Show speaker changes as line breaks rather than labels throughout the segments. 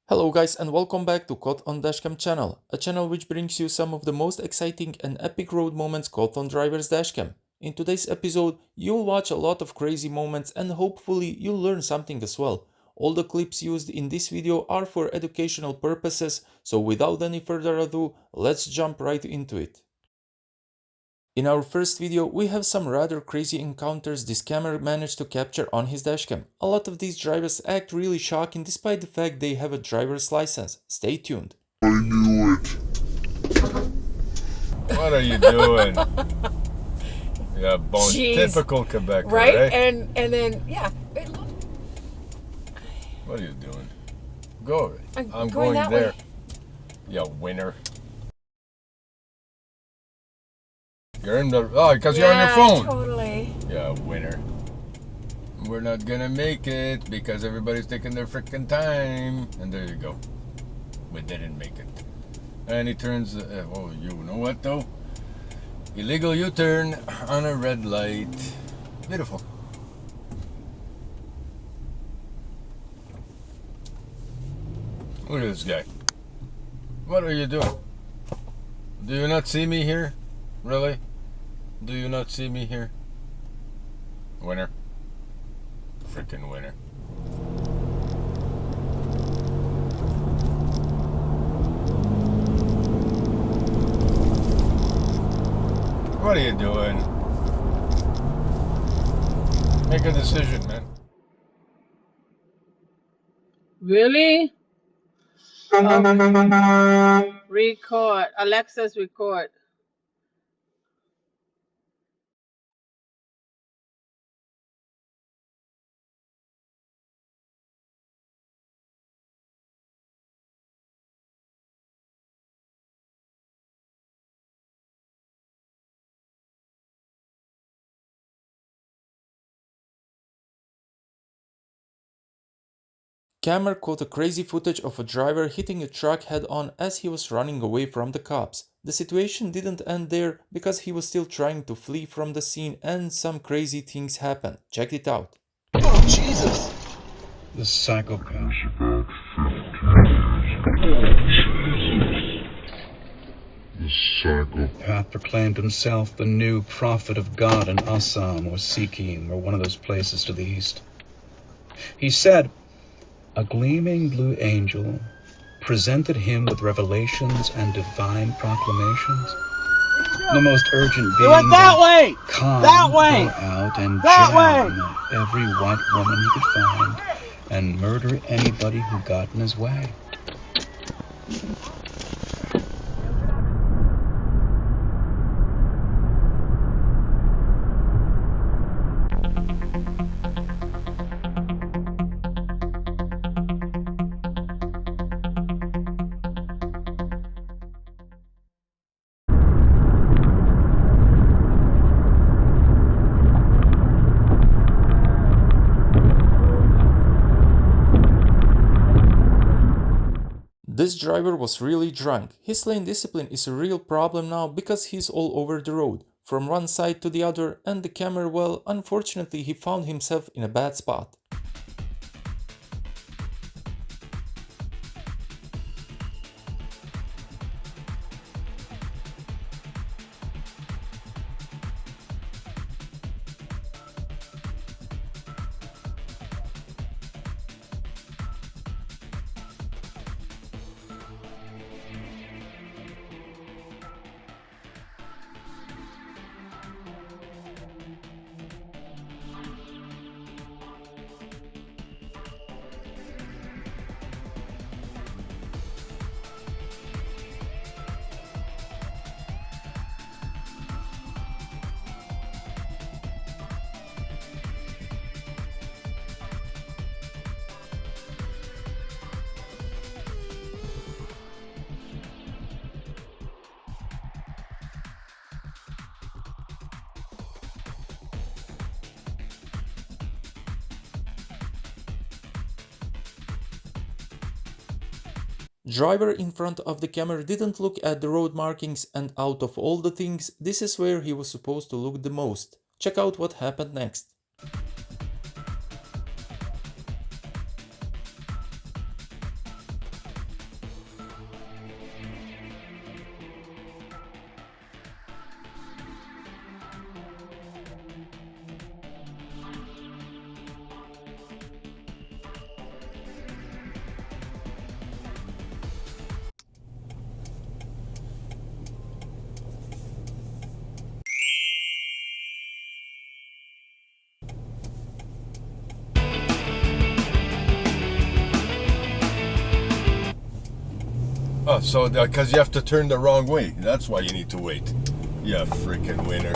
Hello guys and welcome back to Caught on Dashcam channel, a channel which brings you some of the most exciting and epic road moments caught on driver's dashcam. In today's episode, you'll watch a lot of crazy moments and hopefully you'll learn something as well. All the clips used in this video are for educational purposes, so without any further ado, let's jump right into it. In our first video, we have some rather crazy encounters this camera managed to capture on his dashcam. A lot of these drivers act really shocking despite the fact they have a driver's license. Stay tuned.
I knew it.
What are you doing? Yeah, bone.
Jeez.
Typical Quebec,
right? And then yeah.
What are you doing? Go. I'm
going that
there.
way.
Yeah, winner. You're in the because you're on your phone.
Totally.
Yeah, winner. We're not gonna make it because everybody's taking their freaking time. And there you go. We didn't make it. And he turns. Oh, you know what though? Illegal U-turn on a red light. Beautiful. Look at this guy. What are you doing? Do you not see me here? Really? Do you not see me here? Winner. Freaking winner. What are you doing? Make a decision, man.
Really? Record. Alexa's record.
Camera caught a crazy footage of a driver hitting a truck head-on as he was running away from the cops. The situation didn't end there because he was still trying to flee from the scene and some crazy things happened. Check it out.
Oh, Jesus!
The psychopath.
The psychopath.
Proclaimed himself the new prophet of God in Assam or Sikkim or one of those places to the east. He said, a gleaming blue angel presented him with revelations and divine proclamations. The most urgent being
went that way!
Come
That way!
go out and
That
jam every white woman he could find and murder anybody who got in his way.
This driver was really drunk. His lane discipline is a real problem now because he's all over the road, from one side to the other, and the camera, well, unfortunately he found himself in a bad spot. Driver in front of the camera didn't look at the road markings, and out of all the things, this is where he was supposed to look the most. Check out what happened next.
Oh, so because you have to turn the wrong way. That's why you need to wait. You freaking winner.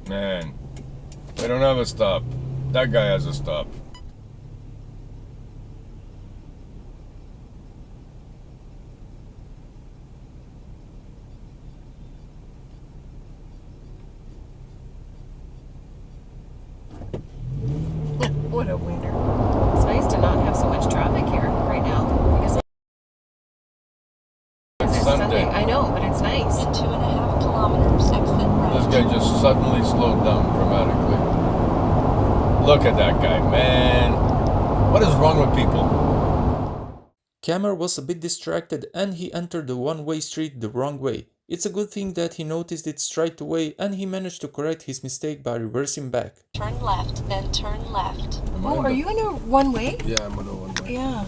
Man, they don't have a stop. That guy has a stop.
What a winner. It's nice to not have so much traffic here right now. Because it's
Sunday.
I know, but it's nice.
In 2.5 kilometers, exit right.
This guy just suddenly slowed down dramatically. Look at that guy, man. What is wrong with people?
Cameron was a bit distracted and he entered the one-way street the wrong way. It's a good thing that he noticed it straight away and he managed to correct his mistake by reversing back.
Turn left, then turn left.
Oh, are you in a one way?
Yeah, I'm gonna one way.
Yeah.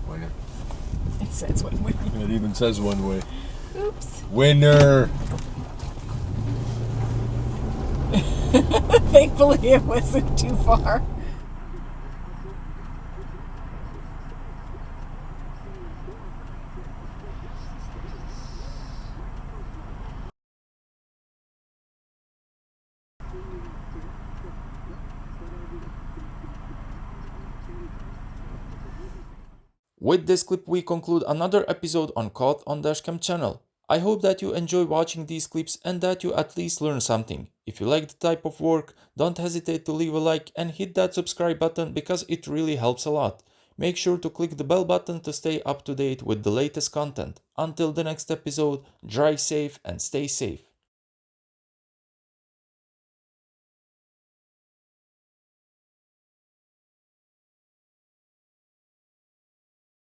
Winner.
It says one way.
It even says one way.
Oops.
Winner.
Thankfully, it wasn't too far.
With this clip we conclude another episode on Caught on Dashcam channel. I hope that you enjoy watching these clips and that you at least learn something. If you like the type of work, don't hesitate to leave a like and hit that subscribe button because it really helps a lot. Make sure to click the bell button to stay up to date with the latest content. Until the next episode, drive safe and stay safe.